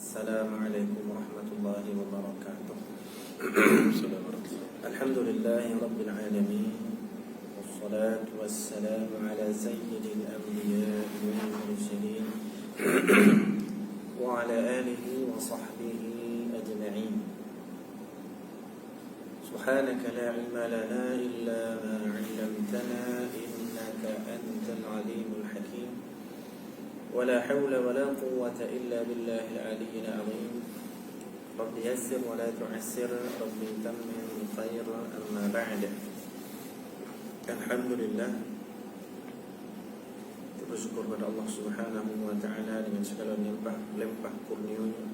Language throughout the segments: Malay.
Assalamualaikum warahmatullahi wabarakatuh. Alhamdulillahi rabbil alamin. Wassalatu wassalamu ala sayyidil anbiya'i wal mursalin wa ala alihi wa sahbihi ajma'in. Subhanaka la ilma lana illa ma 'allamtana innaka antal alimul hakim. ولا حول ولا قوة إلا بالله العلي العظيم. رب يسر ولا تعسر رب تمم الخير أما بعد. Alhamdulillah, kita bersyukur pada Allah Subhanahu wa taala dengan segala limpah kurnia-Nya,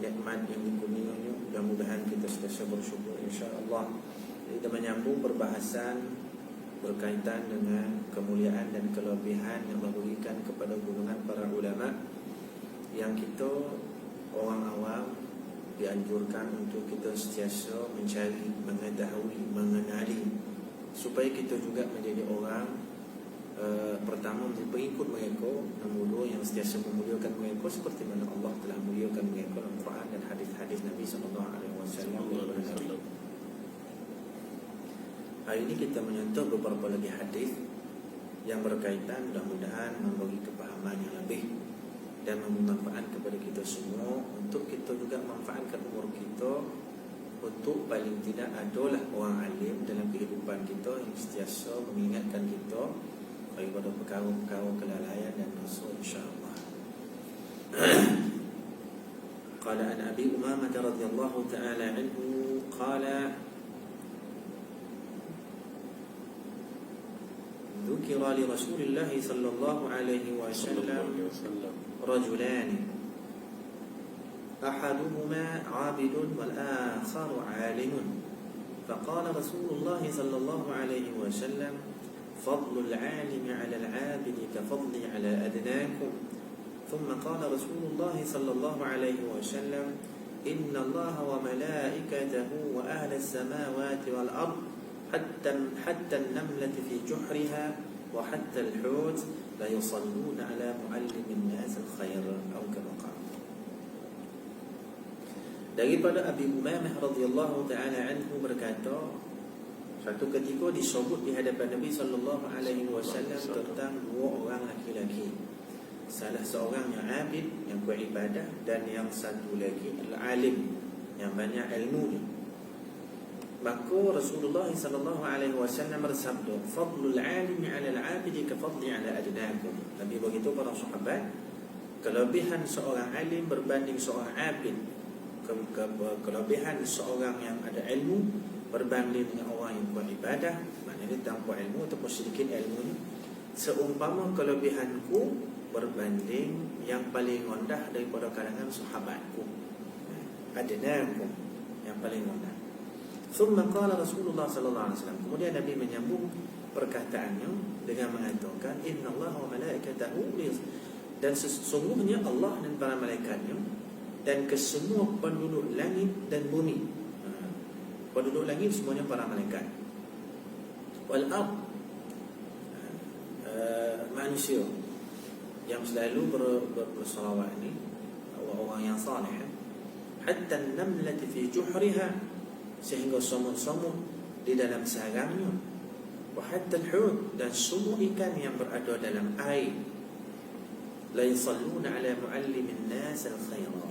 nikmat yang dikurniakan. Mudah-mudahan kita sentiasa bersyukur insya-Allah. Kita menyambung perbahasan berkaitan dengan kemuliaan dan kelebihan yang Allah berikan kepada golongan para ulama, yang kita orang awam dianjurkan untuk kita sentiasa mencari, mengetahui, mengenali, supaya kita juga menjadi orang pertama pengikut mereka, nombor dua yang sentiasa memuliakan mereka seperti mana Allah telah memuliakan mereka dalam Quran dan hadis-hadis Nabi sallallahu alaihi wasallam. Hari ini kita menyentuh beberapa lagi hadis yang berkaitan, mudah-mudahan memberi kepahaman yang lebih dan bermanfaat kepada kita semua, untuk kita juga manfaatkan umur kita, untuk paling tidak adalah orang alim dalam kehidupan kita yang sentiasa mengingatkan kita daripada perkara-perkara kelalaian dan dosa insya-Allah. Qala an Abi Umamah radhiyallahu ta'ala anhu qala ذكر لرسول الله صلى الله عليه وسلم رجلان أحدهما عابد والآخر عالم فقال رسول الله صلى الله عليه وسلم فضل العالم على العابد كفضلي على أدناكم ثم قال رسول الله صلى الله عليه وسلم إن الله وملائكته وأهل السماوات والأرض حتى النملة في جحرها وحتى الحوت لا يصلون على معلم الناس الخير أو كما قال. Daripada Abi Umamah radhiyallahu taala anhu berkata, satu ketika disebut di hadapan Nabi sallallahu alaihi wasallam tentang dua orang laki-laki. Salah seorang yang abid, yang beribadah, dan yang satu lagi al-alim, yang banyak ilmunya. Maka Rasulullah sallallahu alaihi wasallam bersabda, "Fadlul 'alimi 'ala al-'abidi ka fadli 'ala adnakum." Nabi beritahu para sahabat, kelebihan seorang alim berbanding seorang abid, kelebihan seorang yang ada ilmu berbanding dengan orang yang beribadah, maknanya tanpa ilmu ataupun sedikit ilmunya, seumpama kelebihanku berbanding yang paling rendah daripada kalangan sahabatku. Adnakum, yang paling rendah. Thumma qala Rasulullah sallallahu alaihi wasallam, kemudian Nabi menyambung perkataannya dengan mengatakan, innallaha wa malaikatahu, dan sesungguhnya Allah dan para malaikatnya dan kesemua penduduk langit dan bumi. Penduduk langit semuanya para malaikat. Wal ard, manusia yang selalu bersalawat ini, orang yang saleh. Hatta an-namlati fi juhriha, sehingga semut-semut di dalam sarangnya, wa hatta al-hut, dan semua ikan yang berada dalam air, la yusalluna ala muallimin nas al-khaira,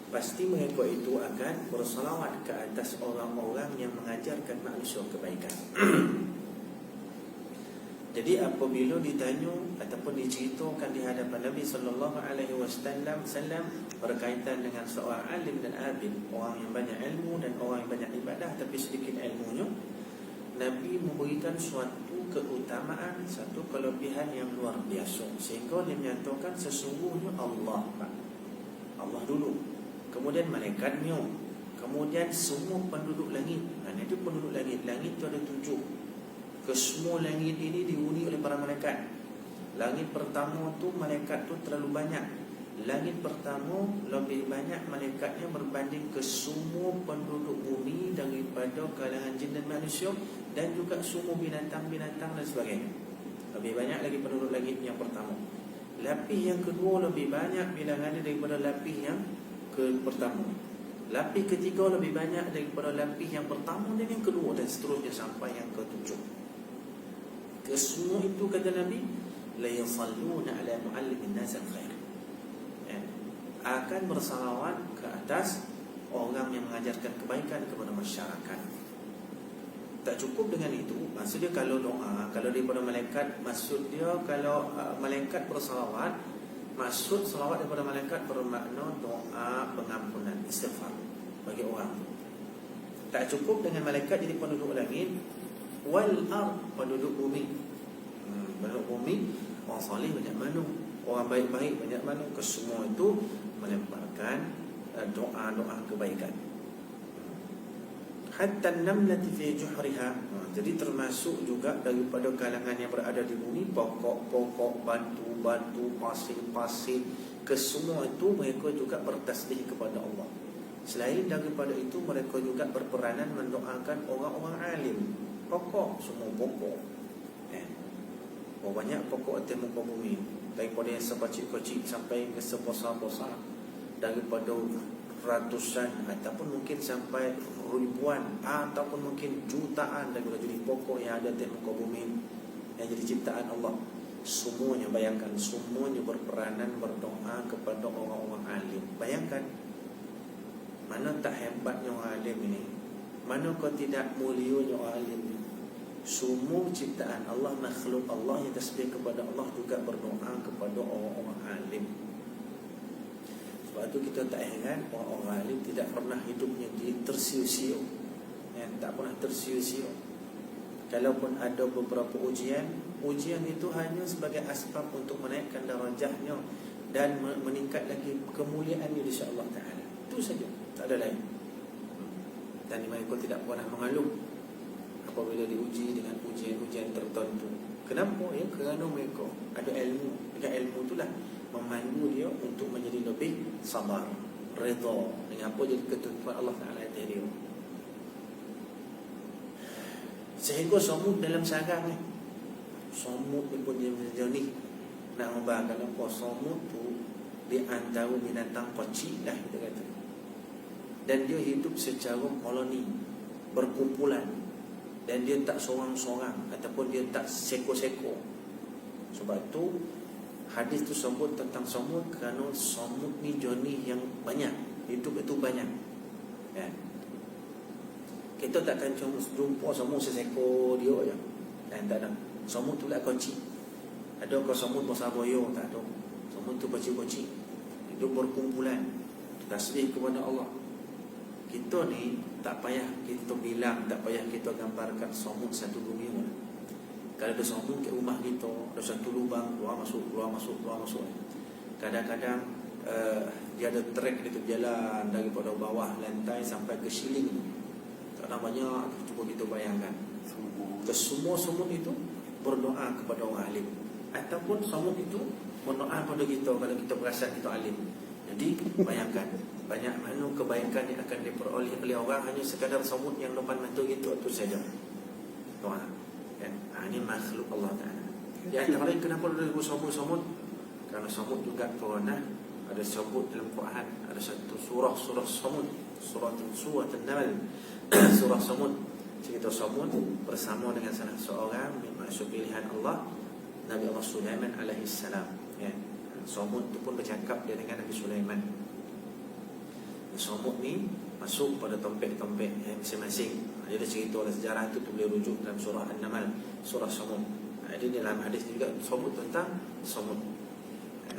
pasti mereka itu akan bersalawat ke atas orang-orang yang mengajarkan manusia kebaikan. Jadi apabila ditanya ataupun diceritakan di hadapan Nabi sallallahu alaihi wasallam berkaitan dengan seorang alim dan abid, orang yang banyak ilmu dan orang yang banyak ibadah tapi sedikit ilmunya, Nabi memberikan suatu keutamaan, satu kelebihan yang luar biasa, sehingga dia menyatakan sesungguhnya Allah dulu, kemudian malaikatnya, kemudian semua penduduk langit. Itu penduduk langit itu ada 7. Kesemua langit ini dihuni oleh para malaikat. Langit pertama tu malaikat tu terlalu banyak. Langit pertama lebih banyak malaikatnya berbanding ke semua penduduk bumi daripada kalangan jin dan manusia, dan juga semua binatang-binatang dan sebagainya. Lebih banyak lagi penduduk langit yang pertama. Lapis yang kedua lebih banyak bilangannya daripada lapis yang pertama. Lapis ketiga lebih banyak daripada lapis yang pertama dan yang kedua, dan seterusnya sampai yang ketujuh. Kesemua itu kata Nabi, la yusalluna ala muallimin nas al-khair, akan bersalawat ke atas orang yang mengajarkan kebaikan kepada masyarakat. Tak cukup dengan itu. Maksudnya kalau doa, kalau daripada malaikat, maksud dia kalau malaikat bersalawat, maksud salawat daripada malaikat bermakna doa pengampunan, istighfar bagi orang. Tak cukup dengan malaikat jadi penduduk langit, wal ard, penduduk bumi. Penduduk bumi, orang salih banyak mana, orang baik-baik banyak mana. Kesemua itu melemparkan doa-doa kebaikan. Hatta namlati fi juhriha. Jadi termasuk juga daripada kalangan yang berada di bumi, pokok-pokok, batu-batu, pasir-pasir, kesemua itu mereka juga bertasbih kepada Allah. Selain daripada itu, mereka juga berperanan mendoakan orang-orang alim. Pokok, semua pokok. Banyak pokok atas muka bumi, daripada yang sekecil-kecil sampai ke sebesar-besar, daripada ratusan ataupun mungkin sampai ribuan ataupun mungkin jutaan daripada jenis pokok yang ada di muka bumi yang jadi ciptaan Allah. Semuanya, bayangkan, semuanya berperanan berdoa kepada orang-orang alim. Bayangkan, mana tak hebatnya orang alim ini, mana kau tidak mulianya orang alim ini. Semua ciptaan Allah, makhluk Allah yang tasbih kepada Allah juga berdoa kepada orang-orang alim. Sebab itu kita tak heran orang-orang alim tidak pernah hidupnya tersiu-siu, tak pernah tersiu-siu. Kalaupun ada beberapa ujian itu hanya sebagai asbab untuk menaikkan darajahnya dan meningkat lagi kemuliaannya insya-Allah taala. Itu saja, tak ada lain. Dan mereka tidak pernah mengeluh apabila diuji dengan ujian-ujian tertentu. Kenapa? Ya, kerana mereka ada ilmu. Dengan ilmu itulah memandu dia untuk menjadi lebih sabar, redha dengan apa jadi ketentuan Allah Taala atas dia. Sehingga semut dalam sarang ni, semut ni pun dia ni nak membayangkan apa, semut tu di antara binatang kecil lah kita kata, dan dia hidup secara koloni, berkumpulan, dan dia tak seorang-seorang ataupun dia tak seko-seko. Sebab tu hadis tu sebut tentang semut kerana semut ni jenis yang banyak, hidup itu banyak. Kita takkan jumpa semut seseko dia je. Tak ada. Semut tu lah kecil. Ada ke semut besar boyo? Tak ada. Semut tu kecil-kecil, hidup berkumpulan, tasbih kepada Allah. Kita ni tak payah kita bilang, tak payah kita gambarkan semut satu dunia. Kalau ada semut kat rumah kita, ada satu lubang, keluar masuk, keluar masuk, keluar masuk. Kadang-kadang dia ada trek dia berjalan daripada bawah lantai sampai ke ceiling. Kadang banyak, cuba kita bayangkan. Kesemua semut itu berdoa kepada orang alim, ataupun semut itu berdoa kepada kita kalau kita perasan kita alim. Jadi bayangkan banyak mana kebaikan yang akan diperoleh oleh orang hanya sekadar semut yang depan mata itu saja. Doa. Ini makhluk Allah Ta'ala. Di antara lain, kenapa ada semut-semut? Kerana semut juga pernah ada sebut dalam Quran. Ada satu surah semut, surah An-Naml, surah semut. Cerita semut bersama dengan salah seorang maksud pilihan Allah, Nabi Allah Sulaiman alaihi salam. Semut itu pun bercakap dia dengan Nabi Sulaiman. Semut ni masuk pada tompek-tompek masing-masing. Dia ada cerita dalam sejarah itu boleh rujuk dalam surah An-Naml, surah semut. Jadi dalam hadis juga semut tentang semut.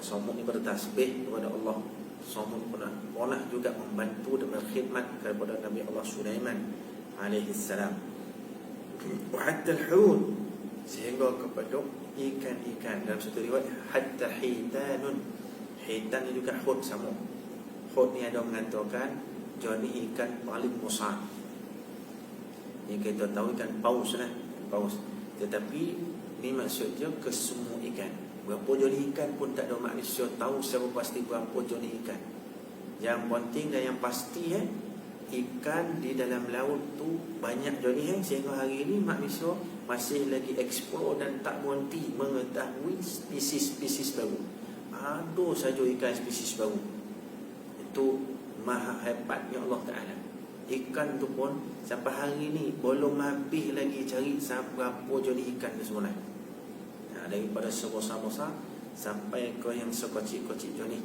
Semut ni bertasbih kepada Allah. Semut pernah juga membantu dan berkhidmat kepada Nabi Allah Sulaiman alaihi salam. Wa hatta al-hut, sehingga kepada ikan-ikan. Dalam satu riwayat hatta hitanun, hitan juga hut sama. Hut ni ada mengatakan jenis ikan paling besar. Yang kita tahu ikan paus lah, paus. Tetapi ni maksudnya ke semua ikan. Berapa jenis ikan pun tak ada manusia tahu secara pasti berapa jenis ikan. Yang penting dan yang pasti ikan di dalam laut tu banyak jenis sehingga hari ini manusia masih lagi explore dan tak berhenti mengetahui spesies-spesies baru. ada saja ikan spesies baru. Itu maha hebatnya Allah Ta'ala. Ikan tu pun sampai hari ni belum habis lagi cari berapa jenis ikan ke semula. Daripada sebesar-besar sampai ke yang sekocik-kocik jenis.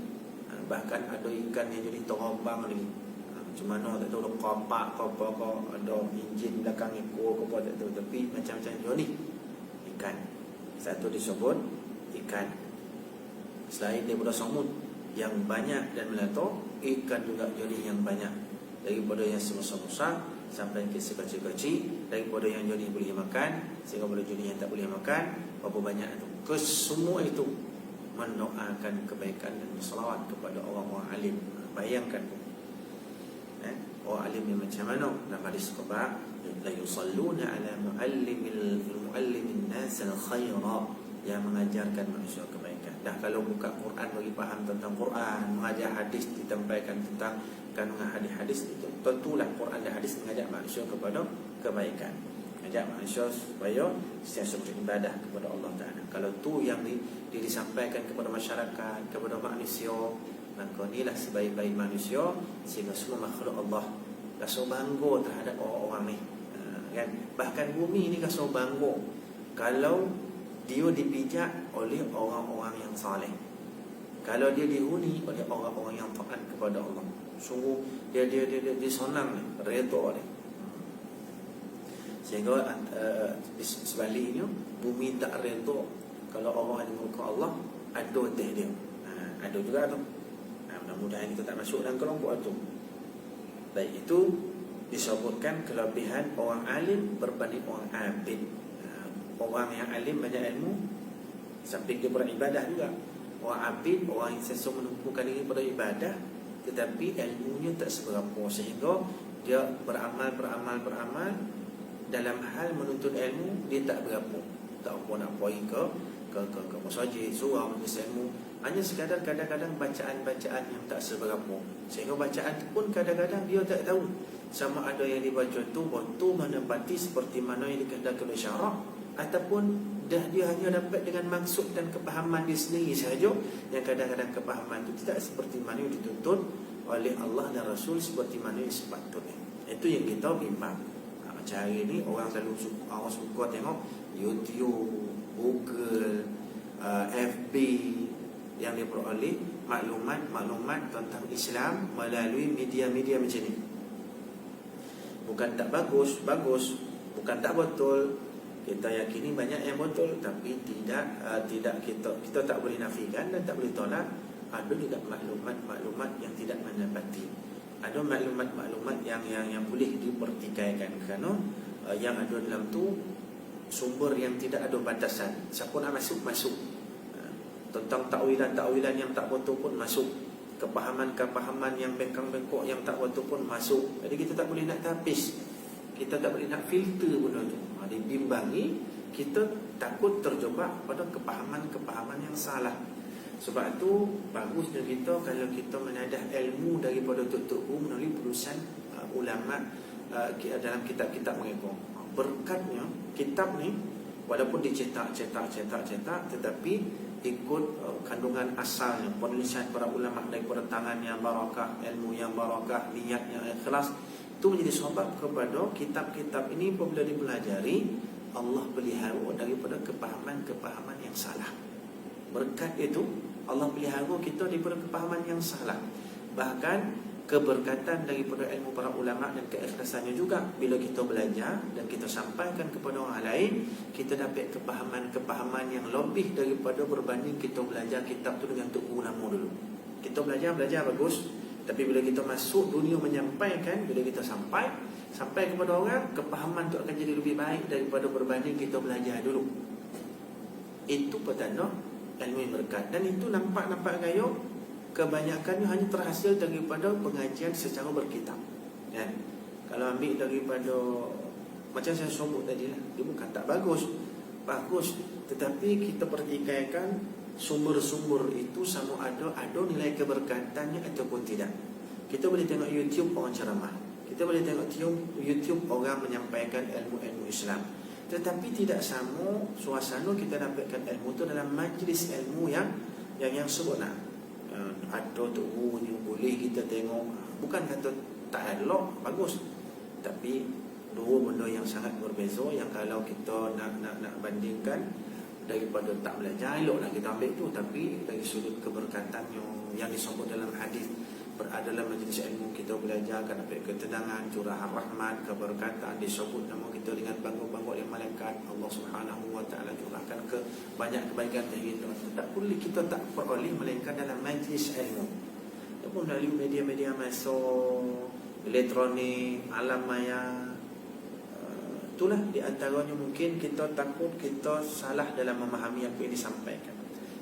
Bahkan ada ikan yang jadi terombang lagi. Macam mana tak tahu, kapak ke apa, ada enjin belakang ekor ke apa tak tahu. Tapi macam-macam jenis ikan. Satu disebut ikan. Selain daripada semut yang banyak dan melata, ikan juga jenis yang banyak. Daripada yang sebesar-besar sampai ke sekecil-kecil, daripada yang jenis boleh makan sehingga pada jenis yang tak boleh makan. Berapa banyak itu? Kesemua itu mendoakan kebaikan dan berselawat kepada orang-orang alim. Bayangkan orang alim ni macam mana? Dalam hadis Qudsi, la yusalluna ala muallimin nas al-khaira, yang mengajarkan manusia kebaikan. Dah kalau buka Quran bagi faham tentang Quran, mengajar hadis ditampaikan tentang kandungan hadis-hadis, itu tentulah Quran dan hadis mengajak manusia kepada kebaikan, mengajak manusia supaya sentiasa beribadah kepada Allah Ta'ala. Kalau tu yang disampaikan kepada masyarakat, kepada manusia, maka inilah sebaik-baik manusia, sehingga semua makhluk Allah rasa bangga terhadap orang-orang ni, kan? Bahkan bumi ni rasa bangga kalau dia dipijak oleh orang-orang yang saleh, kalau dia dihuni oleh orang-orang yang taat kepada Allah. Sungguh dia senang ni, redha ni. Sehingga sebaliknya bumi tak redha kalau orang yang murka Allah ada teh dia. Ada juga tu. Mudah-mudahan kita tak masuk dalam kelompok itu. Baik, itu disebutkan kelebihan orang alim berbanding orang abid. Orang yang alim banyak ilmu, sampai dia beribadah juga. Orang abid, orang yang sesuatu menumpukan diri pada ibadah, tetapi ilmunya tak seberapa, sehingga dia beramal dalam hal menuntut ilmu dia tak berapa, tak apa nak pergi ke masjid, surau menuntut ilmu. Hanya sekadar kadang-kadang bacaan-bacaan yang tak seberapa, sehingga bacaan pun kadang-kadang dia tak tahu sama ada yang dibaca tu betul menepati seperti mana yang dikehendaki oleh syarak, ataupun dah dia hanya dapat dengan maksud dan kepahaman dia sendiri sahaja, yang kadang-kadang kepahaman itu tidak seperti mana yang dituntut oleh Allah dan Rasul, seperti mana yang sepatutnya. Itu yang kita bimbang. Macam hari ni orang selalu suka tengok YouTube, Google, FB, yang diperoleh maklumat tentang Islam melalui media-media macam ni. Bukan tak bagus, bukan tak betul. Kita yakini banyak yang betul, tapi tidak kita tak boleh nafikan dan tak boleh tolak. Ada juga maklumat yang tidak mendapati. Ada maklumat yang boleh dipertikaikan, kerana yang ada dalam tu sumber yang tidak ada batasan. Siapa nak masuk. Tentang takwilan yang tak betul pun masuk. Kepahaman yang bengkang-bengkok yang tak betul pun masuk. Jadi kita tak boleh nak tapis, kita tak boleh nak filter benda tu. Dibimbangi, kita takut terjebak pada kepahaman yang salah. Sebab tu bagusnya kita kalau kita menadah ilmu daripada tok-tok melalui penulisan ulama dalam kitab-kitab mereka. Berkatnya kitab ni walaupun dicetak, tetapi ikut kandungan asalnya, penulisan para ulama daripada tangan yang barakah, ilmu yang barakah, niat yang ikhlas. Itu menjadi sebab kepada kitab-kitab ini apabila dipelajari, Allah pelihara daripada kepahaman yang salah. Berkat itu Allah pelihara kita daripada kepahaman yang salah. Bahkan keberkatan daripada ilmu para ulama dan keikhlasannya juga, bila kita belajar dan kita sampaikan kepada orang lain, kita dapat kepahaman yang lebih daripada berbanding kita belajar kitab tu dengan tok ulama dulu. Kita belajar bagus, tapi bila kita masuk dunia menyampaikan, bila kita sampai kepada orang, kepahaman tu akan jadi lebih baik daripada berbanding kita belajar dulu. Itu petanda ilmu yang berkat. Dan itu nampak gaya, kebanyakannya hanya terhasil daripada pengajian secara berkitab. Kan? Kalau ambil daripada macam saya sebut tadi lah, dia bukan tak bagus, tetapi kita pertikaikan sumber-sumber itu sama ada nilai keberkatannya ataupun tidak. Kita boleh tengok YouTube orang ceramah, kita boleh tengok YouTube orang menyampaikan ilmu-ilmu Islam, tetapi tidak sama suasana kita dapatkan ilmu itu dalam majlis ilmu yang yang sebut nak ada tu yang boleh kita tengok, bukan kata tak elok, bagus, tapi dua benda yang sangat berbeza, yang kalau kita nak bandingkan daripada tak belajar, eloklah kita ambil tu, tapi dari sudut keberkatan yang disebut dalam hadis, berada dalam majlis ilmu kita belajar akan dapat ketenangan, curahan rahmat, keberkatan, disebut nama kita dengan bangga-bangga yang malaikat, Allah Subhanahu wa taala curahkan ke banyak kebaikan bagi kita. Tak boleh kita tak peroleh melainkan dalam majlis ilmu. Ataupun melalui media-media masa elektronik, alam maya. Itulah di antaranya mungkin kita takut kita salah dalam memahami apa yang disampaikan.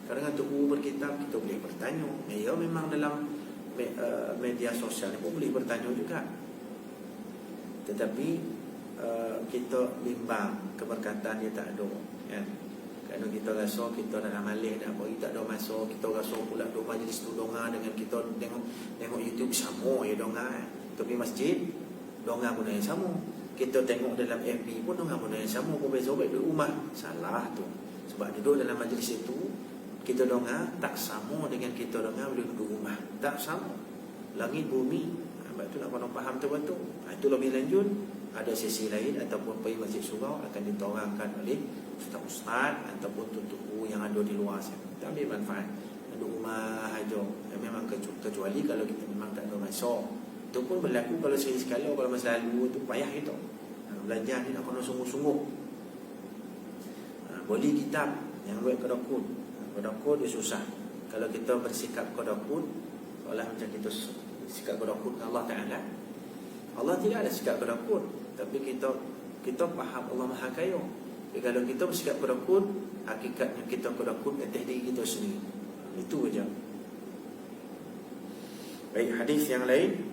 Kadang-kadang untuk berkitab kita boleh bertanya. Ya memang dalam media sosial ni pun boleh bertanya juga, tetapi kita bimbang keberkatan dia tak ada, kan? Kerana kita rasa kita dalam malih dah bagi tak ada masa, kita rasa pula dua majlis tu donga dengan kita tengok YouTube sama ya donga, tapi masjid donga pun yang sama, kita tengok dalam FB pun donga pun yang sama, pun beza baik duduk rumah. Salah tu, sebab duduk dalam majlis itu kita donga tak sama dengan kita donga bila duduk rumah. Tak sama. Langit bumi. Sebab tu nak kena faham betul-betul. Itu lebih lanjut, ada sesi lain ataupun pergi masjid surau akan ditorangkan oleh ustaz-ustaz ataupun tutup yang ada di luar sana. Kita ambil manfaat. Duduk rumah aja. Memang kecuali kalau kita memang tak ada masa. Itu pun berlaku kalau sekali-sekala, kalau masa lalu tu payah kita. Belajar ni nak kena sungguh-sungguh. Boleh kitab yang buat kedokun. Kodokun dia susah. Kalau kita bersikap kodokun, seolah macam kita sikap kodokun dengan Allah Ta'ala. Allah tidak ada sikap kodokun, tapi kita faham Allah Maha Kaya. Jadi kalau kita bersikap kodokun, hakikatnya kita kodokun atas diri kita sendiri. Itu saja. Baik, hadis yang lain.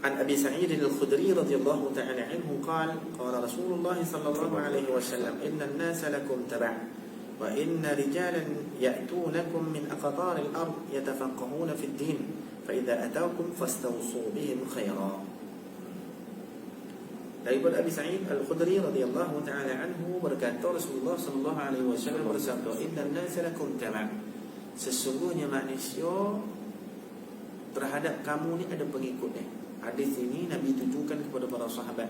An Abi Sa'id al-Khudri radhiyallahu ta'ala anhu qala qala Rasulullah sallallahu alaihi wasallam inna an-nasa lakum tab'a wa inna rijalan ya'tunakum min aqtar al-ard yatafaqahuna fi ad-din fa idza atawkum fastawsu bihim khaira. Daripada Abi Sa'id al-Khudri radhiyallahu ta'ala anhu berkata Rasulullah sallallahu alaihi wasallam bersabda inna an-nasa lakum tab'a, sesungguhnya manusia terhadap kamu ni ada pengikutnya. Hadis ini Nabi tujukan kepada para sahabat.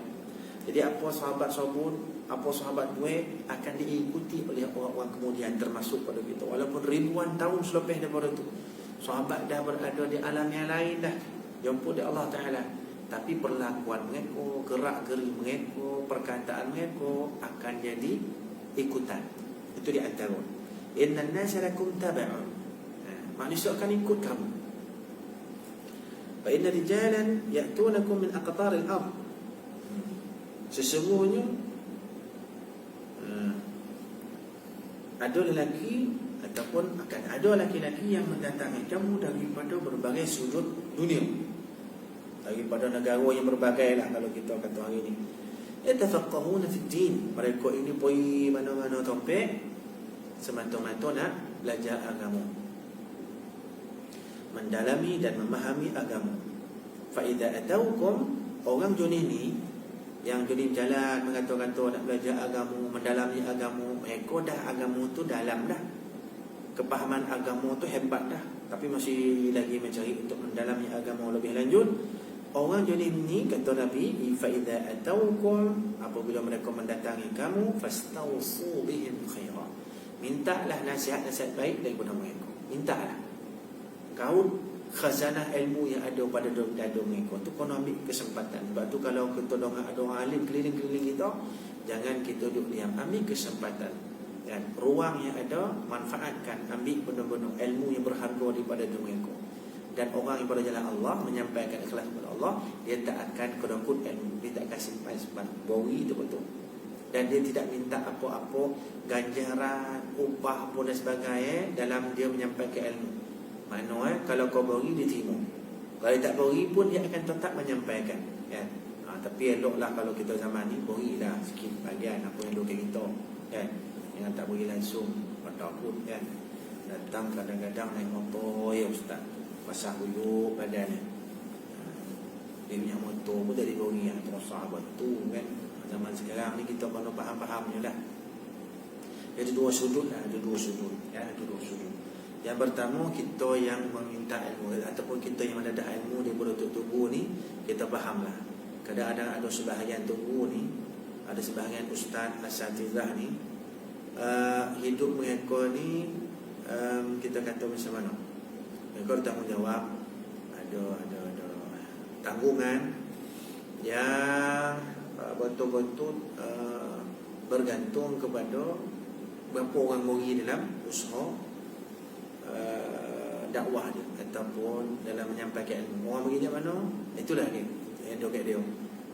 Jadi apa sahabat sabun, apa sahabat buat akan diikuti oleh orang-orang kemudian termasuk pada kita. Walaupun ribuan tahun selepas daripada itu, sahabat dah berada di alam yang lain dah, jumpa di Allah Ta'ala, tapi perlakuan mereka, gerak-geri mereka, perkataan mereka akan jadi ikutan. Itu di antara innan nasa lakum tab'un, manusia akan ikut kamu. Fa inna rijalan ya'tunakum min aqtar al-ard, sesungguhnya ada lelaki ataupun akan ada lelaki-lelaki yang mendatangi kamu daripada berbagai sudut dunia, daripada negara yang berbagai lah kalau kita kata hari ini. Yatafaqahuna fi din, mereka ini pergi mana-mana tempat semata-mata nak belajar agama, mendalami dan memahami agama. Fa idza ataukum, orang jenis ni yang jadi jalan mengata-kata nak belajar agama, mendalami agama, mereka dah agama tu dalam dah, kepahaman agama tu hebat dah, tapi masih lagi mencari untuk mendalami agama lebih lanjut. Orang jenis ni kata Nabi, fa idza ataukum, apabila mereka mendatangi kamu, fastawsu bihim khaira, mintalah nasihat-nasihat baik daripada mereka. Mintalah. Kau khazanah ilmu yang ada pada dada mereka tu kau ambil kesempatan. Sebab tu kalau kita ada orang alim keliling-keliling kita, jangan kita duduk diam, ambil kesempatan dan ruang yang ada, manfaatkan, ambil benar-benar ilmu yang berharga daripada mereka. Dan orang yang pada jalan Allah menyampaikan ikhlas kepada Allah, dia tak akan kedokut ilmu, dia tak akan simpan-simpan bawi itu betul. Dan dia tidak minta apa-apa ganjaran, upah pun dan sebagainya dalam dia menyampaikan ilmu. Mana kalau kau beri dia terima, kalau tak beri pun dia akan tetap menyampaikan, kan? Tapi eloklah kalau kita zaman ni berilah sikit bagian apa yang dok kita, kan? Jangan tak beri langsung, takut kan. Datang kadang-kadang naik motor, ya ustaz, pasang dulu badannya. Dia punya motor pun dari beri yang terus sahabat tu, kan? Zaman sekarang ni kita kena faham-fahamnya lah. Ada dua sudut lah, ada dua sudut, ya, ada dua sudut. Yang pertama, kita yang meminta ilmu ataupun kita yang mendadak ilmu di berutut tubuh ni, kita fahamlah. Kadang-kadang ada sebahagian tubuh ni, ada sebahagian ustaz asatizah ni, hidup mereka ni, kita kata macam mana, mereka bertanggungjawab, ada tanggungan yang betul-betul bergantung kepada berapa orang mori dalam usaha dakwah dia ataupun dalam menyampaikan ilmu. Orang begini mana, itulah dia yang doket dia.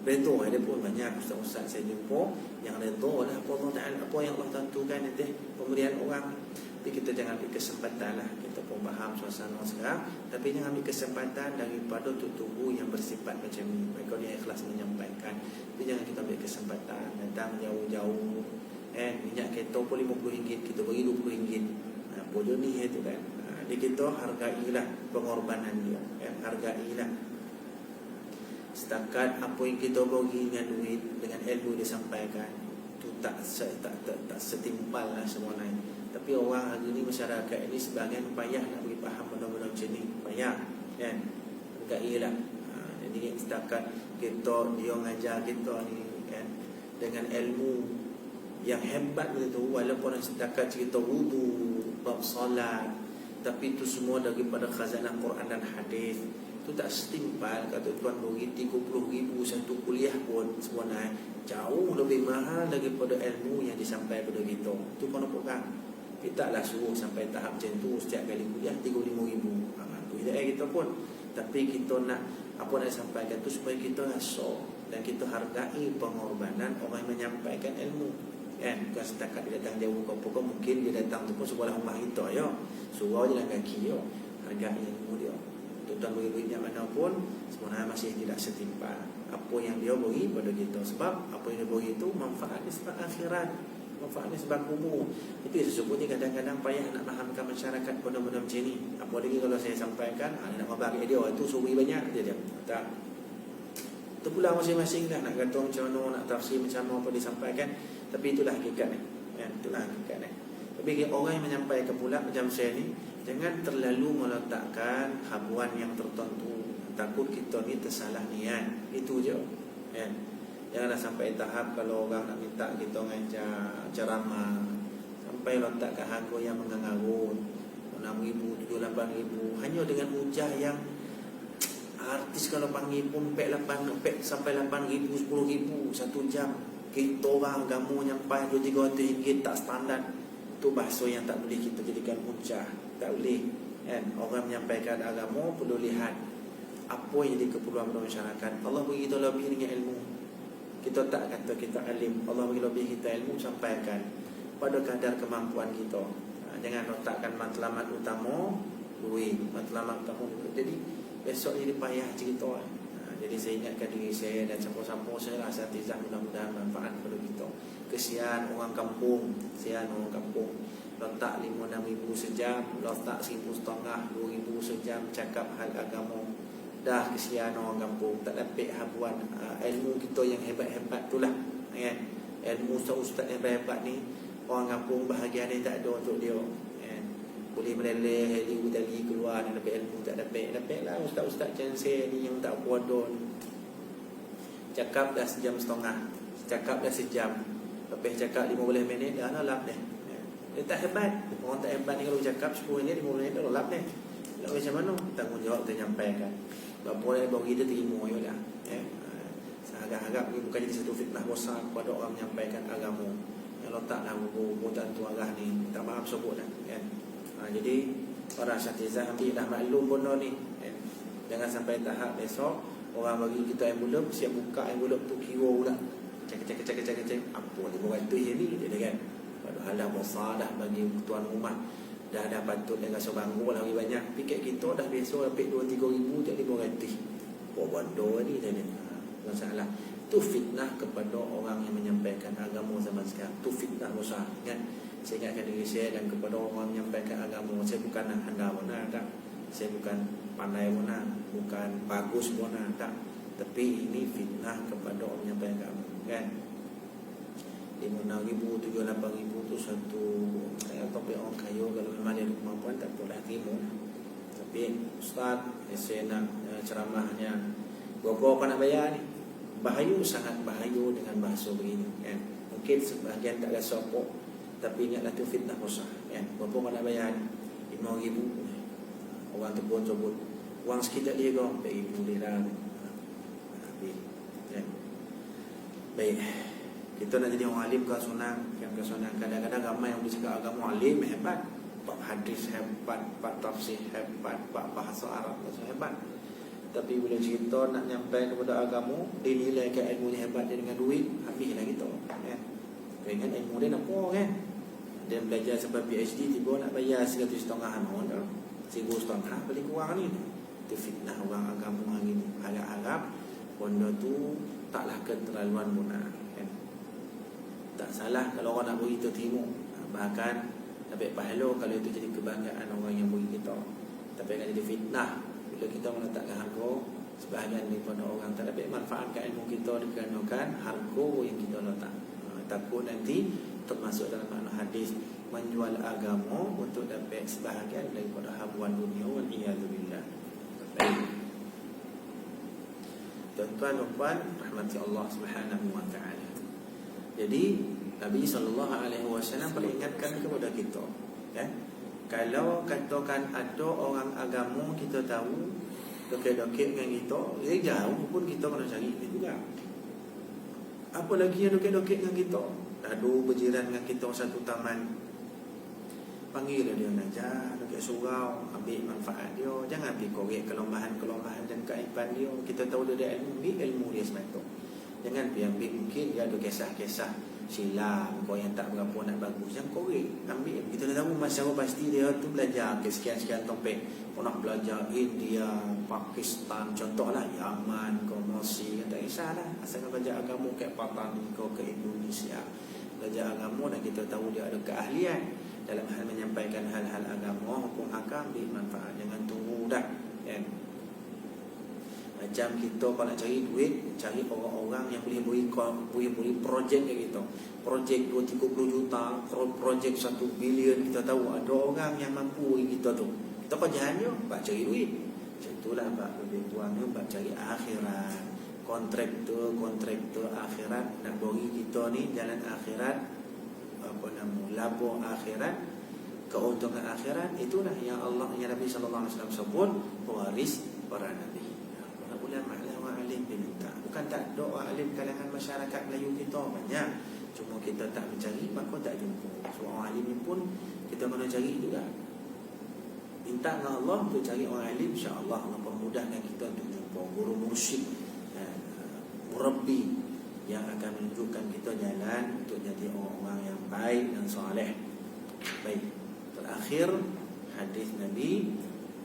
Redha ada pun banyak ustaz-ustaz saya jumpa yang redha lah apa Allah Taala, apa yang Allah tentukan itu pemberian orang. Tapi kita jangan ambil kesempatan lah. Kita pun faham suasana sekarang, tapi jangan ambil kesempatan daripada tubuh yang bersifat macam ni. Mereka dia ikhlas menyampaikan, tapi jangan kita ambil kesempatan datang jauh-jauh. Minyak kereta pun RM50, kita bagi RM20. Bodoh ni itu kan. Jadi kita hargailah pengorbanan dia, hargailah. Setakat apa yang kita bagi dengan duit, dengan ilmu disampaikan, itu tak setimpal lah semua lain. Tapi orang hari ni, masyarakat ini sebahagian payah nak bagi faham benda-benda macam ni. Payah kan, hargailah. Jadi setakat kita, dia ngajar kita ni kan, dengan ilmu yang hebat begitu, walaupun setakat cerita wudu, bab salat, tapi itu semua daripada khazanah Quran dan hadis. Itu tak setimpal. Kata tuan bagi 30,000 satu kuliah pun sebenarnya jauh lebih mahal daripada ilmu yang disampaikan kepada kita. Itu pun apa? Kita lah suruh sampai tahap macam tu, setiap kali kuliah 35,000. Itu hidayah kita pun. Tapi kita nak apa nak sampaikan tu supaya kita rasa dan kita hargai pengorbanan orang yang menyampaikan ilmu. Kan, bukan setakat dia datang jauh kau mungkin dia datang tu pun sekolah rumah kita ya. Surau jalan kaki ya. Hargai ilmu dia. Tuan bagi duitnya mana pun sebenarnya masih tidak setimpal apa yang dia beri pada kita. Sebab apa yang dia beri itu manfaat sebab akhirat, manfaat sebab kubur. Itu sesungguhnya kadang-kadang payah nak fahamkan masyarakat benda-benda macam ni. Apa lagi kalau saya sampaikan nak membagi dia itu suri banyak dia tak. Itu pula masing-masing nak kata macam mana, nak tafsir macam mana apa disampaikan. Tapi itulah hakikat ni. Itulah hakikat ni. Tapi orang yang menyampaikan pula macam saya ni, jangan terlalu meletakkan habuan yang tertentu. Takut kita ni tersalah niat. Itu je. Janganlah sampai tahap kalau orang nak minta kita ngajar ceramah sampai letakkan harga yang mengangarut 6,000, 7, 8,000 hanya dengan hujah yang artis kalau panggil pun pek sampai 8,000, 10,000 satu jam. Kita orang agama nyampai 200-300 tak standar. Itu bahasa yang tak boleh kita jadikan hujah. Tak boleh kan? Orang menyampaikan agama perlu lihat apa yang jadi keperluan masyarakat. Allah bagi kita lebih dengan ilmu. Kita tak kata kita alim. Allah bagi lebih kita ilmu, sampaikan pada kadar kemampuan kita. Jangan letakkan matlamat utama duit, matlamat utama duit. Jadi besok jadi payah cerita. Jadi saya ingatkan diri saya dan siapa-siapa saya rasa asatizah, mudah-mudahan manfaat kepada kita. Kesian orang kampung, kesian orang kampung. Letak 5-6 ribu sejam, letak 1,500, 2,000 sejam cakap hal agama. Dah kesian orang kampung, tak dapat habuan ilmu kita yang hebat-hebat itulah kan. Ilmu ustaz-ustaz yang hebat ni, orang kampung bahagian ni tak ada untuk dia kan. Boleh meleleh heli tali keluar dan dapat ilmu, tak dapat lah ustaz-ustaz macam saya ni yang tak bodoh. Cakap dah 1,5 jam, cakap dah sejam, lepas cakap 15 minit dah lap dah. Dia tak hebat. Orang tak hebat ni kalau cakap 10 minit 15 minit dah lap dah. Lalu macam mana tanggungjawab kita nyampaikan. Berapa yang bagi dia terima je lah. Harap-harap bukan jadi satu fitnah besar kepada orang menyampaikan agama. Yang letaklah buku tentu arah ni, tak faham sebut lah kan. Jadi para asatizah ambillah maklum benda ni kan. Jangan sampai tahap besok orang bagi kita envelope, siap buka envelope tu kira pula cek apa ni buat tu je ni dia kan. Padahal dah besar dah bagi tuan rumah, dah patut dia rasa bangga lah lagi banyak. Pikir kita dah biasa dapat 2-3 ribu jadi 200. Apa benda ni tadi. Masalah itu fitnah kepada orang yang menyampaikan agama zaman sekarang. Itu fitnah besar kan. Saya ingatkan diri saya dan kepada orang menyampaikan agama. Saya bukan nak handal mana tak. Saya bukan pandai mana, bukan bagus mana tak. Tapi ini fitnah kepada orang menyampaikan agama kan. 5,000, 7,000 tu satu topik orang kaya. Kalau memang dia ada kemampuan tak boleh terima. Tapi ustaz saya nak ceramahnya berapa apa nak bayar ni? Bahaya, sangat bahaya dengan bahasa begini kan. Mungkin sebahagian tak rasa apa, tapi ingatlah tu fitnah besar kan. Berapa apa nak bayar ni? 5,000. Orang terbun sebut wang sekitar dia kau 4,000 dirham. Kan? Baik. Kita nak jadi orang alim kan senang. Kadang-kadang ramai yang bercakap agama alim hebat, bab hadis hebat, bab tafsir hebat, bab bahasa Arab hebat. Tapi bila cerita nak nyampai kepada agama, dia nilaikan ilmu dia hebat dia dengan duit, habislah kita kan. Dengan ilmu dia nampak kan. Dia belajar sampai PhD, tiba nak bayar 1,500 dah. 1,500 paling kurang ni. Itu fitnah orang agama hari ni. Harap-harap benda tu taklah keterlaluan guna kan. Tak salah kalau orang nak beri kita terima. Bahkan dapat pahala kalau itu jadi kebanggaan orang yang beri kita. Tapi akan jadi fitnah bila kita meletakkan harga. Sebahagian daripada orang tak dapat manfaatkan ilmu kita dikarenakan harga yang kita letak. Takut nanti termasuk dalam makna hadis menjual agama untuk dapat sebahagian daripada habuan dunia wal iyadzubillah. Baik. Tuan-tuan dan puan rahmati Allah Subhanahu wa taala. Jadi Nabi SAW peringatkan kepada kita kan? Kalau katakan ada orang agama kita tahu dokek-dokek dengan kita, jauh pun kita kena cari dia juga. Apa lagi yang dokek-dokek dengan kita? Aduh berjiran dengan kita satu taman, panggil dia najar, dokek surau, ambil manfaat dia. Jangan pergi korek kelemahan-kelemahan dan keaiban dia. Kita tahu dia ada ilmu, ilmu dia semata. Jangan pergi ambil, mungkin dia ada kisah-kisah silam kau yang tak berapa nak bagus, yang korek ambil. Kita dah tahu masa pasti dia tu belajar ke sekian-sekian topik. Kau nak belajar India, Pakistan, contohlah Yaman, kau Mesir, tak kisahlah. Asalkan belajar agama ke Patani, kau ke Indonesia, belajar agama dan kita tahu dia ada keahlian dalam hal menyampaikan hal-hal agama, hukum hakam, ambil manfaat. Jangan tunggu dah kan. Macam kita kalau nak cari duit, cari orang-orang yang boleh beri projek kayak gitu. Projek 2-30 juta, projek 1 bilion. Kita tahu ada orang yang mampu kita tu. Kita kerjaannya bak cari duit. Macam itulah bak lebih kurangnya bak cari akhirat. Kontraktor akhirat nak bagi kita ni jalan akhirat, apa nama, labo akhirat, keuntungan akhirat. Itulah yang Allah, yang Nabi SAW sebut pewaris para nabi. Para ulama wa alim minta. Bukan tak ada orang alim kalangan masyarakat Melayu kita banyak, cuma kita tak mencari, maka tak jumpa. So orang alim ni pun kita kena cari juga. Minta dengan Allah untuk cari orang alim, insya-Allah Allah permudahkan kita untuk jumpa guru mursyid, murabbi yang akan menunjukkan kita jalan untuk jadi orang-orang yang baik dan soleh. Baik. Terakhir hadis Nabi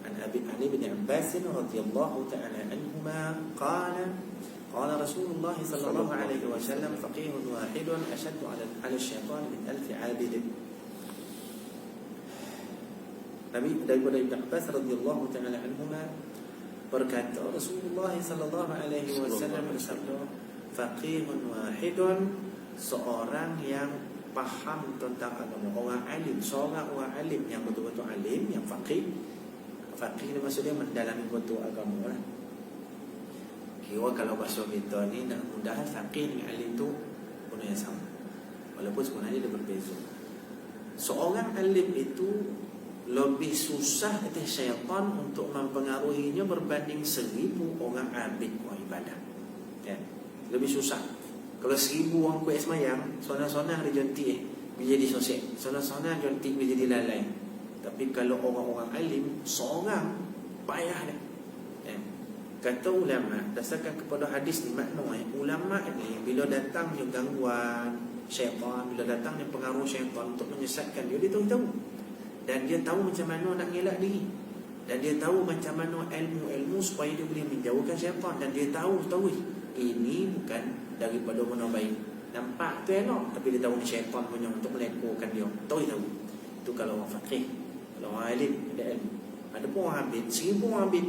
an Abi bin Abbas radhiyallahu ta'ala anhuma qala Rasulullah sallallahu alaihi wasallam faqihun wahidun ashaddu 'ala syaitan min 1000 'abid. Nabi daripada Ibn Abbas radhiyallahu ta'ala anhuma berkata, Rasulullah sallallahu alaihi wasallam bersabda, faqihun wahidun, seorang yang faham tentang agama, orang alim, seorang orang alim yang betul-betul alim, yang faqih. Faqih ni maksudnya mendalami betul agama lah. Kira kalau bahasa kita ni nak mudah, faqih dengan alim tu pun yang sama, walaupun sebenarnya dia berbeza. Seorang alim itu lebih susah kata syaitan untuk mempengaruhinya berbanding 1000 orang abid buat ibadah kan? Lebih susah. Kalau 1000 orang kuat semayang, sonang-sonang dia jontik bila jadi sosek, sonang-sonang jontik bila jadi lalai. Tapi kalau orang-orang alim, seorang payah dah kan? Kata ulama, dasarkan kepada hadis ni makna ulama ni bila datangnya gangguan syaitan, bila datangnya pengaruh syaitan untuk menyesatkan dia, dia tahu. Dan dia tahu macam mana nak ngelak diri. Dan dia tahu macam mana ilmu-ilmu supaya dia boleh menjauhkan syaitan. Dan dia tahu ini bukan daripada mana baik. Nampak tu elok, tapi dia tahu ni syaitan punya untuk melekorkan dia. Tahu. Itu kalau orang faqih. Kalau orang alim, ada ilmu. Ada pun orang abid, 1000 orang abid,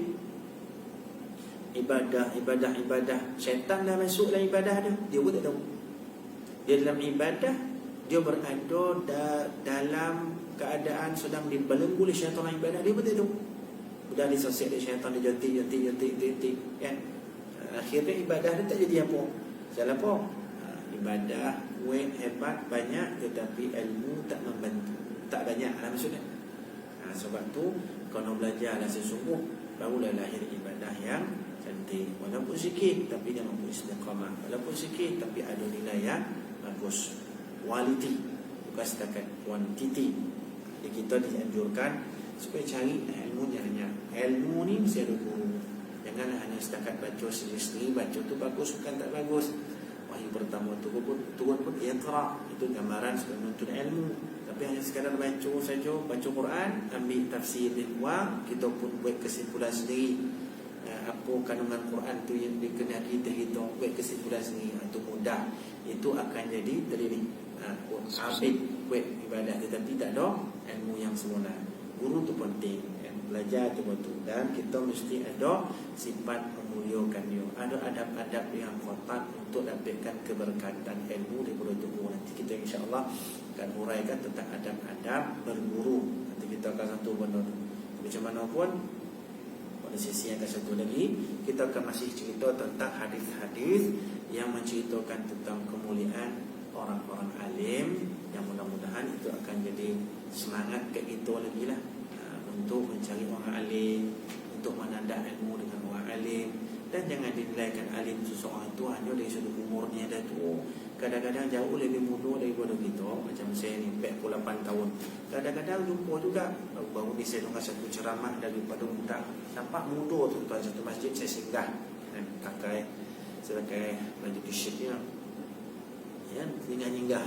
ibadah, syaitan dah masuk dalam ibadah dia pun tak tahu. Dia dalam ibadah, dia berada dalam keadaan sedang dibelenggu oleh syaitan ibadah, dia betul tu. Sudah disosial oleh syaitan, dia jontik kan. Akhirnya ibadah dia tak jadi apa. Salah apa? Ibadah kuat hebat banyak, tetapi ilmu tak membantu, tak banyak lah maksudnya. Sebab tu kalau belajarlah sesungguh, barulah lahir ibadah yang cantik. Walaupun sikit tapi dia mampu istiqamah, walaupun sikit tapi ada nilai yang bagus. Quality, bukan setakat quantity. Jadi kita dianjurkan supaya cari ilmu yang banyak. Ilmu ni mesti ada guru. Janganlah hanya setakat baca sendiri-sendiri. Baca tu bagus bukan tak bagus. Wahyu pertama turun pun iqra, itu gambaran supaya menuntut ilmu. Tapi hanya sekadar baca saja, baca Quran, ambil tafsir di luar, kita pun buat kesimpulan sendiri. Apa kandungan Quran tu yang dikena kita buat kesimpulan sendiri, itu mudah. Itu akan jadi terlirik habis buat ibadah, tetapi tak ada ilmu yang sempurna. Guru tu penting, belajar tu betul, dan kita mesti ada sifat memuliakan dia. Ada adab-adab yang khotat untuk dapatkan keberkatan ilmu daripada tubuh. Nanti kita insya-Allah akan huraikan tentang adab-adab berguru. Nanti kita akan satu benda tu. Macam mana pun, pada sesi yang satu lagi kita akan masih cerita tentang hadis-hadis yang menceritakan tentang kemuliaan orang-orang alim, yang mudah-mudahan itu akan jadi semangat ke kita lagi lah, untuk mencari orang alim, untuk menandak ilmu dengan orang alim. Dan jangan dinilaikan alim seseorang itu hanya dari sudut umurnya dah tu. Kadang-kadang jauh lebih muda daripada kita. Macam saya ni 48 tahun. Kadang-kadang jumpa juga baru ni saya dengar satu ceramah daripada muda. Nampak muda tu, tuan satu masjid saya singgah, pakai baju t-shirt dia, ya, singgah-singgah.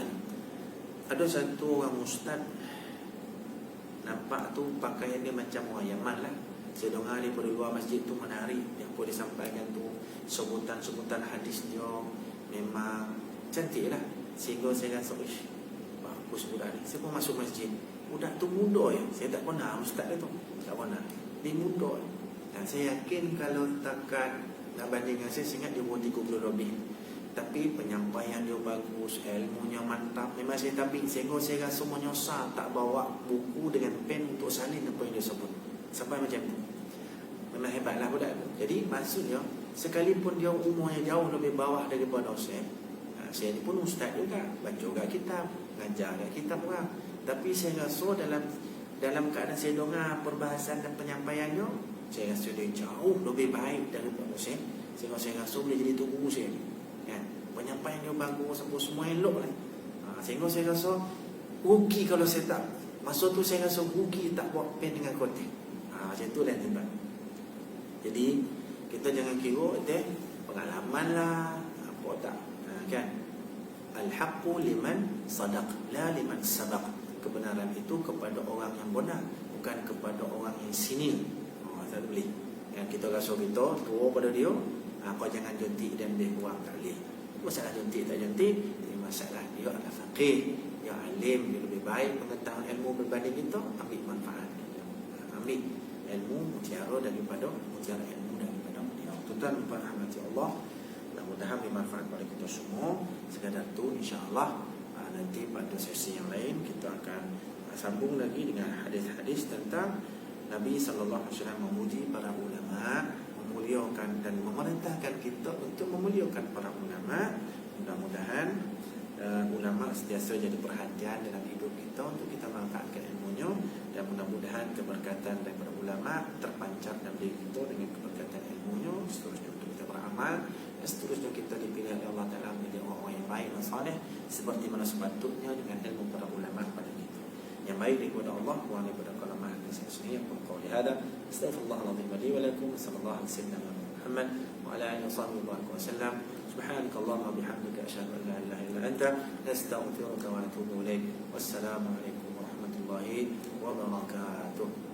Ada satu orang ustaz, nampak tu pakaian dia macam orang Yaman lah. Saya dengar daripada luar masjid tu menarik. Yang boleh disampaikan tu sebutan-sebutan hadis dia memang cantik lah. Sehingga saya rasa, bagus budak ni. Saya pun masuk masjid, budak tu muda ya. Saya tak pernah ustaz dia tu, tak pernah. Dia muda. Dan saya yakin kalau takat nak bandingkan, saya ingat dia umur 30 lebih. Tapi penyampaian dia bagus, ilmunya mantap. Memang saya tabing, sehingga saya rasa menyesal tak bawa buku dengan pen untuk salin apa yang dia sebut. Sampai macam tu. Memang hebatlah budak tu. Jadi maksudnya, sekalipun dia umurnya jauh lebih bawah daripada saya ni pun ustaz juga, baca juga kitab, ngajar juga kitab orang. Tapi saya rasa dalam keadaan saya dengar perbahasan dan penyampaiannya, saya rasa dia jauh lebih baik daripada saya. Sehingga saya rasa boleh jadi guru saya ni. Kan? Penyampaian dia bagus, semua elok lah. Sehingga saya rasa rugi kalau saya tak. Masa tu saya rasa rugi tak buat pen dengan kotak. Macam tu lah tempat. Jadi kita jangan kira pengalaman lah, apa tak, kan? Al-haqqu liman sadaq, la liman sabaq. Kebenaran itu kepada orang yang benar, bukan kepada orang yang sini. Tak boleh. Yang kita rasa kita tua pada dia, kau jangan jontik dan lebih kurang, tak boleh. Masalah jontik tak jontik, ini masalah dia adalah faqih, dia alim, dia lebih baik pengetahuan ilmu berbanding kita. Ambil manfaat, ambil ilmu mutiara daripada mutiara ilmu daripada dia. Tuan-tuan dan rahmati Allah, mudah-mudahan bermanfaat pada kita semua. Sekadar tu insya-Allah nanti pada sesi yang lain kita akan sambung lagi dengan hadis-hadis tentang Nabi sallallahu alaihi wasallam memuji para ulama, memuliakan dan memerintahkan kita untuk memuliakan para ulama. Mudah-mudahan ulama sentiasa jadi perhatian dalam hidup kita untuk kita manfaatkan ilmunya, dan mudah-mudahan keberkatan daripada ulama terpancar dalam diri kita dengan keberkatan ilmunya. Seterusnya untuk kita beramal, dan seterusnya kita dipilih oleh Allah Ta'ala menjadi orang-orang yang baik dan saleh seperti mana sepatutnya dengan ilmu para ulama pada kita. Yang baik daripada Allah, bukan daripada kalamah dan saya sendiri. Yang berkau lihada astaghfirullahaladzim li wa lakum, sallallahu alaihi wasallam Muhammad wa ala alihi wa sallam. Subhanakallahumma bihamdika asyhadu an la ilaha illa anta astaghfiruka wa atubu ilaik. Wassalamu alaikum warahmatullahi wabarakatuh.